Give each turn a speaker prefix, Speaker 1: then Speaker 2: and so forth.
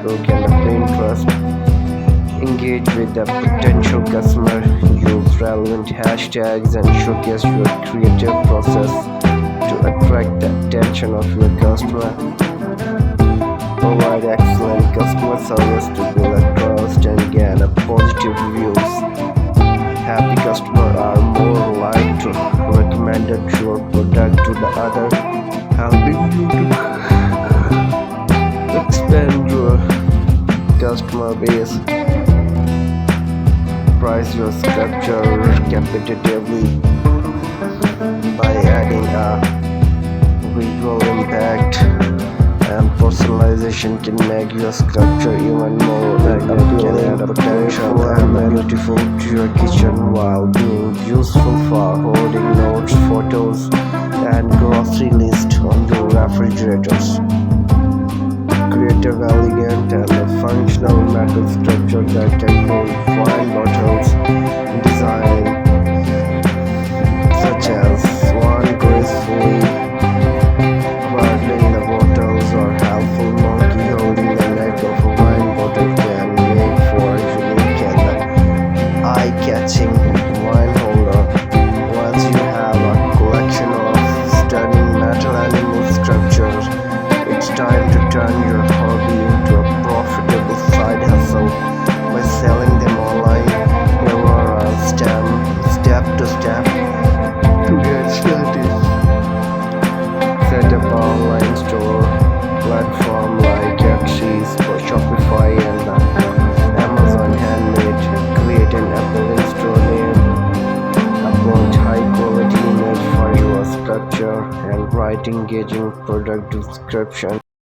Speaker 1: Facebook and Pinterest. Engage with the potential customer, use relevant hashtags and showcase your creative process to attract the attention of your customer. Provide excellent customer service to build a trust and gain a positive reviews. Happy customers are more likely to recommend your product to the other, helping you to expand your customer base. Price your sculpture competitively by adding a visual impact, and personalization can make your sculpture even more appealing, potential and beautiful to your kitchen while being useful for holding notes, photos, and grocery list on your refrigerators. Creative, elegant, and functional metal structure that can hold wine bottles. Design such as one gracefully cradling the bottles or helpful monkey holding the neck of a wine bottle can make for a unique and eye-catching wine holder. Once you have a collection of stunning metal animal structures, it's time to turn your hobby into a profitable side hustle by selling them online. Here are a step to step to get started. Set up an online store platform like Etsy, Shopify, and Amazon Handmade. Create an appealing store name, upload high quality image for your structure, and write engaging product description.